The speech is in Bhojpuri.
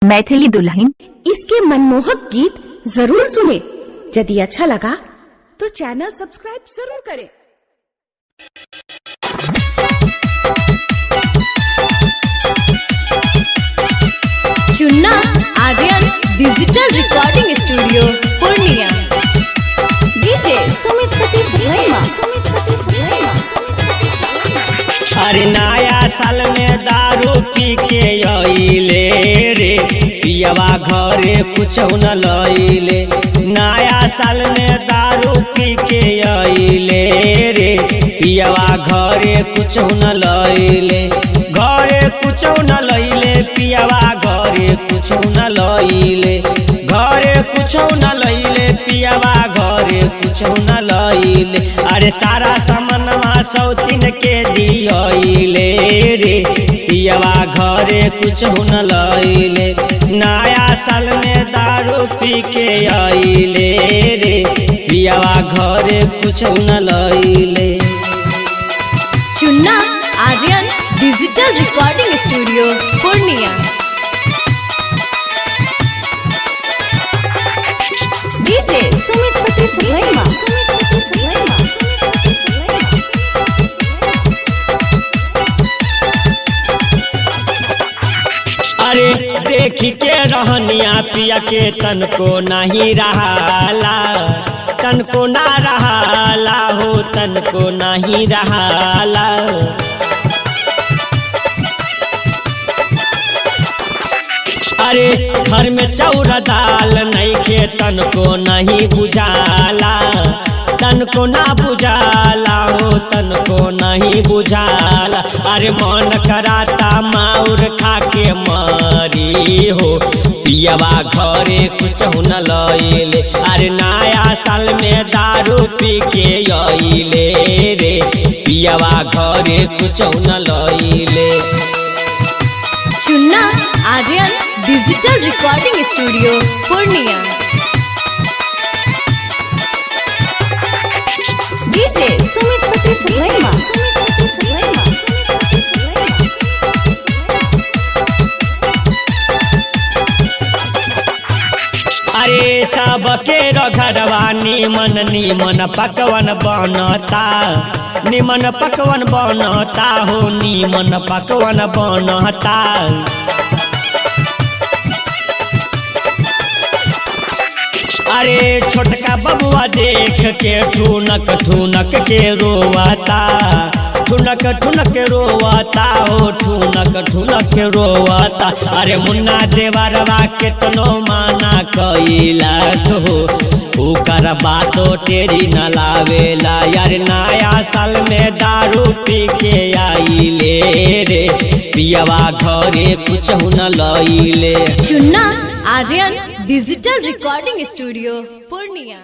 मैथिली दुल्हन इसके मनमोहक गीत जरूर सुने। यदि अच्छा लगा तो चैनल सब्सक्राइब जरूर करें। Chunna Aryan digital recording studio Purnia. DJ Sumit Satish Raima. अरे नया साल में दारू पी के आइले रे पियवा घरे कुछ न लइले। नया साल में दारू पी के आइले रे पियवा घरे कुछ न लइले। घरे कुछ न लइले पियवा घरे कुछ न लइले। घरे कुछ न लइले पियवा घरे कुछ न लइले। अरे सारा सामानवा सौतीन के दियले रे पियवा घरे कुछ न लइले। नया साल में दारू पी के आइले रे पियवा घरे कुछ न लइले। Chunna Aryan digital recording studio Purnia. DJ Sumit Satish Raima. अरे देखी के रहनिया पिया के तनको नहीं रहाला। तनको ना रहाला हो तनको नहीं रहाला। अरे घर में चाउर दाल नहीं खे तनको नहीं बुझाला। तनको ना बुझाला हो तनको नहीं बुझाला। अरे मन कराता माउर खा के मरी हो पियवा घरे कुछ न लइले। अरे नया साल में दारू पी के आइले रे पियवा घरे कुछ न लइले। Chunna Aryan digital recording studio Purnia. DJ Sumit Satish Raima. अरे सबके घरवा निमन निमन पकवन बनता। निमन पकवन बनता हो निमन पकवन बनता। अरे छोटका बबुआ देख के ठुनक ठुनक के रोवाता। ठुनक ठुनक रोवाता हो ठुनक ठुनक रोवाता। अरे मुन्ना देवरवा केतनो माना कइला हो ओकर बातो तेरी न लावेला। यार नया साल में दारू पी के आइले रे पियवा घरे कुछ न लइले। Chunna Aryan digital recording studio Purnia.